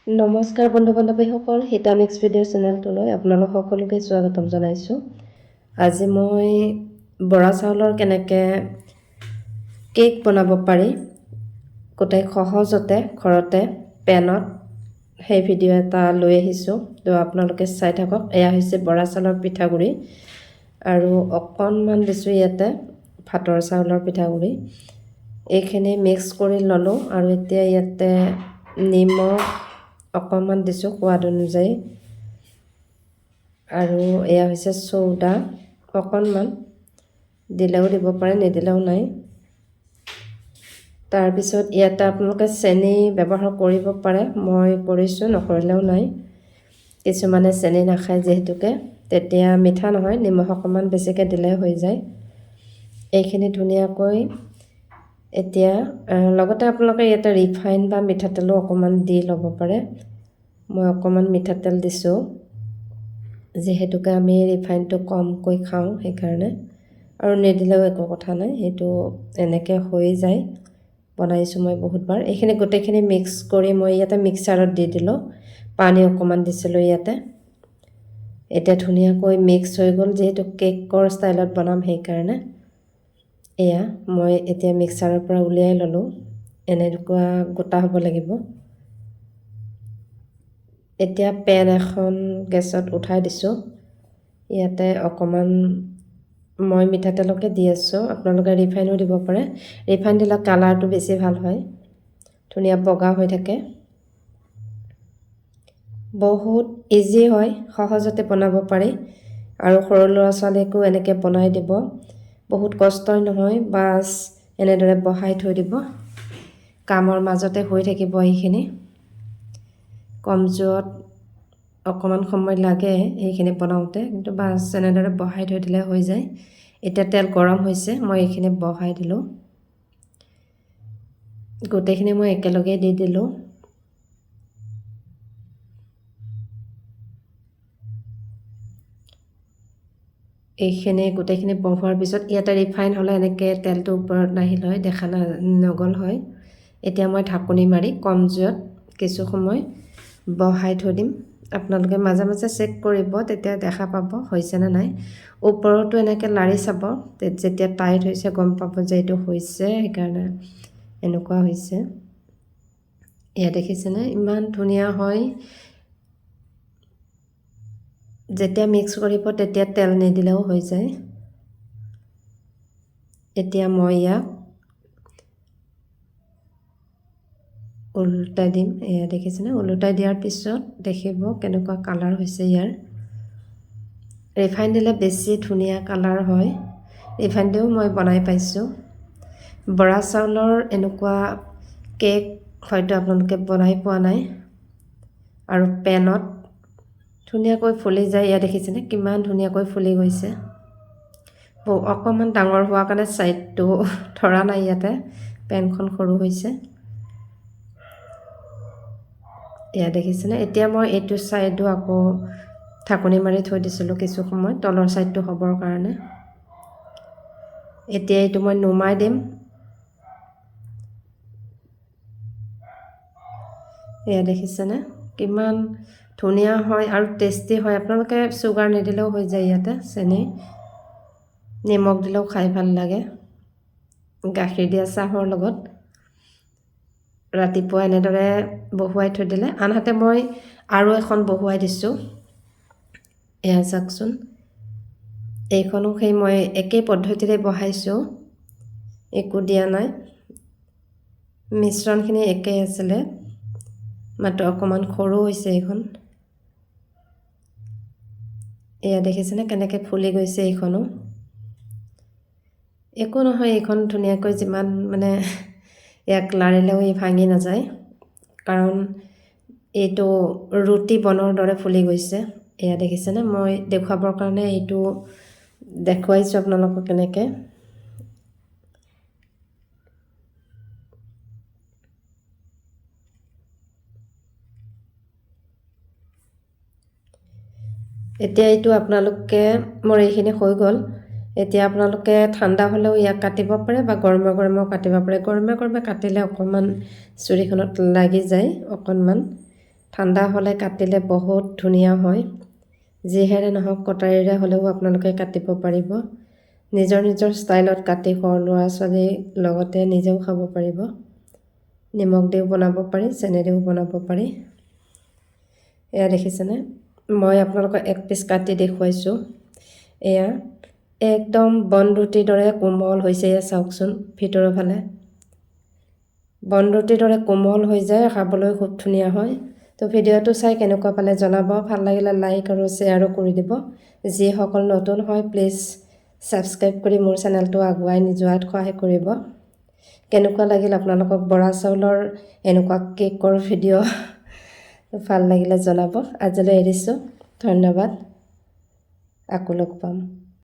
নমস্কাৰ বন্ধু বান্ধৱীসকল, হিটামিক্স ভিডিঅ' চেনেলটোলৈ আপোনালোক সকলোকে স্বাগতম জনাইছোঁ। আজি মই বৰা চাউলৰ কেনেকৈ কেক বনাব পাৰি গোটেই সহজতে ঘৰতে পেনত সেই ভিডিঅ' এটা লৈ আহিছোঁ। তো আপোনালোকে চাই থাকক। এয়া হৈছে বৰা চাউলৰ পিঠাগুড়ি আৰু অকণমান দিছোঁ ইয়াতে ভাতৰ চাউলৰ পিঠাগুড়ি। এইখিনি মিক্স কৰি ল'লোঁ আৰু এতিয়া ইয়াতে নিমখ অকণমান দিছোঁ সোৱাদ অনুযায়ী, আৰু এয়া হৈছে চৌদা অকণমান, দিলেও দিব পাৰে নিদিলেও নাই। তাৰপিছত ইয়াতে আপোনালোকে চেনি ব্যৱহাৰ কৰিব পাৰে, মই কৰিছোঁ, নকৰিলেও নাই। কিছুমানে চেনি নাখায় যিহেতুকে, তেতিয়া মিঠা নহয়, নিমখ অকণমান বেছিকৈ দিলে হৈ যায়। এইখিনি ধুনীয়াকৈ এতিয়া লগতে আপোনালোকে ইয়াতে ৰিফাইন বা মিঠাতেলো অকণমান দি ল'ব পাৰে। মই অকণমান মিঠাতেল দিছোঁ যিহেতুকে আমি ৰিফাইনটো কমকৈ খাওঁ সেইকাৰণে, আৰু নিদিলেও একো কথা নাই, সেইটো এনেকৈ হৈ যায়। বনাইছোঁ মই বহুতবাৰ। এইখিনি গোটেইখিনি মিক্স কৰি মই ইয়াতে মিক্সাৰত দি দিলোঁ, পানী অকণমান দিছিলোঁ ইয়াতে। এতিয়া ধুনীয়াকৈ মিক্স হৈ গ'ল, যিহেতু কেকৰ ষ্টাইলত বনাম সেইকাৰণে। এয়া মই এতিয়া মিক্সাৰৰ পৰা উলিয়াই ল'লোঁ, এনেকুৱা গোটা হ'ব লাগিব। এতিয়া পেন এখন গেছত উঠাই দিছোঁ, ইয়াতে অকণমান মই মিঠাতেলকে দি আছোঁ, আপোনালোকে ৰিফাইনো দিব পাৰে। ৰিফাইন দিলে কালাৰটো বেছি ভাল হয়, ধুনীয়া বগা হৈ থাকে। বহুত ইজি হয়, সহজতে বনাব পাৰি, আৰু সৰু ল'ৰা ছোৱালীকো এনেকৈ বনাই দিব, বহুত কষ্টই নহয়। বাছ এনেদৰে বহাই থৈ দিব, কামৰ মাজতে হৈ থাকিব এইখিনি। কম জুইত অকণমান সময় লাগে এইখিনি বনাওঁতে, কিন্তু বাছ এনেদৰে বহাই থৈ দিলে হৈ যায়। এতিয়া তেল গৰম হৈছে, মই এইখিনি বহাই দিলোঁ, গোটেইখিনি মই একেলগে দি দিলোঁ। এইখিনি গোটেইখিনি বহোৱাৰ পিছত ইয়াতে ৰিফাইন হ'লে এনেকৈ তেলটো ওপৰত নাহিল হয়, দেখা নগ'ল হয়। এতিয়া মই ঢাকনি মাৰি কম জুইত কিছু সময় বহাই থৈ দিম। আপোনালোকে মাজে মাজে চেক কৰিব, তেতিয়া দেখা পাব হৈছেনে নাই। ওপৰতো এনেকৈ লাৰি চাব, যেতিয়া টাইট হৈছে গম পাব যে এইটো হৈছে, সেইকাৰণে এনেকুৱা হৈছে। এয়া দেখিছেনে, ইমান ধুনীয়া হয়। যেতিয়া মিক্স কৰিব তেতিয়া তেল নিদিলেও হৈ যায়। এতিয়া মই ইয়াক ওলোটাই দিম। এয়া দেখিছেনে, ওলোটাই দিয়াৰ পিছত দেখিব কেনেকুৱা কালাৰ হৈছে ইয়াৰ। ৰিফাইন দিলে বেছি ধুনীয়া কালাৰ হয়, ৰিফাইন দিও মই বনাই পাইছোঁ। বৰা চাউলৰ এনেকুৱা কেক হয়তো আপোনালোকে বনাই পোৱা নাই, আৰু পেনত ধুনীয়াকৈ ফুলি যায়। ইয়াত দেখিছেনে কিমান ধুনীয়াকৈ ফুলি গৈছে। অকণমান ডাঙৰ হোৱাৰ কাৰণে ছাইডটো ধৰা নাই, ইয়াতে পেনখন সৰু হৈছে। এয়া দেখিছেনে। এতিয়া মই এইটো ছাইডো আকৌ ঢাকনি মাৰি থৈ দিছিলোঁ কিছু সময়, তলৰ ছাইডটো হ'বৰ কাৰণে। এতিয়া এইটো মই নুমাই দিম। এয়া দেখিছেনে কিমান ধুনীয়া হয় আৰু টেষ্টি হয়। আপোনালোকে চুগাৰ নিদিলেও হৈ যায়, ইয়াতে চেনি নিমখ দিলেও খাই ভাল লাগে গাখীৰ দিয়া চাহৰ লগত। ৰাতিপুৱা এনেদৰে বহুৱাই থৈ দিলে, আনহাতে মই আৰু এখন বহুৱাই দিছোঁ। এয়া চাওকচোন, এইখনো সেই মই একেই পদ্ধতিৰে বহাইছোঁ, একো দিয়া নাই, মিশ্ৰণখিনি একেই আছিলে, মাত্ৰ অকণমান সৰু হৈছে এইখন। এয়া দেখিছেনে কেনেকৈ ফুলি গৈছে এইখনো। একো নহয়, এইখন ধুনীয়াকৈ যিমান মানে ইয়াক লাৰিলেও ই ভাঙি নাযায়, কাৰণ এইটো ৰুটি বনৰ দৰে ফুলি গৈছে। এয়া দেখিছেনে, মই দেখুৱাবৰ কাৰণে এইটো দেখুৱাইছোঁ আপোনালোকক কেনেকৈ। এতিয়া এইটো আপোনালোকে, মোৰ এইখিনি হৈ গ'ল। এতিয়া আপোনালোকে ঠাণ্ডা হ'লেও ইয়াক কাটিব পাৰে, বা গৰমে গৰমেও কাটিব পাৰে। গৰমে গৰমে কাটিলে অকণমান চুৰিখনত লাগি যায় অকণমান, ঠাণ্ডা হ'লে কাটিলে বহুত ধুনীয়া হয়। যিহেৰে নহওক কটাৰীৰে হ'লেও আপোনালোকে কাটিব পাৰিব। নিজৰ নিজৰ ষ্টাইলত কাটি সৰু ল'ৰা ছোৱালীৰ লগতে নিজেও খাব পাৰিব। নিমখ দিও বনাব পাৰি, চেনি দিও বনাব পাৰি। এয়া দেখিছেনে, মই আপোনালোকক এক পিচ কাটি দেখুৱাইছোঁ। এয়া একদম বনৰুটিৰ দৰে কোমল হৈছে। এয়া চাওকচোন, ভিতৰৰ ফালে বনৰুটিৰ দৰে কোমল হৈ যায়, খাবলৈ খুব ধুনীয়া হয়। তো ভিডিঅ'টো চাই কেনেকুৱা পালে জনাব। ভাল লাগিলে লাইক আৰু শ্বেয়াৰো কৰি দিব। যিসকল নতুন হয় প্লিজ ছাবস্ক্ৰাইব কৰি মোৰ চেনেলটো আগুৱাই যোৱাত সহায় কৰিব। কেনেকুৱা লাগিল আপোনালোকক বৰা চাউলৰ এনেকুৱা কেকৰ ভিডিঅ' ভাল লাগিলে জনাব। আজিলৈ এৰিছোঁ, ধন্যবাদ। আকৌ লগ পাম।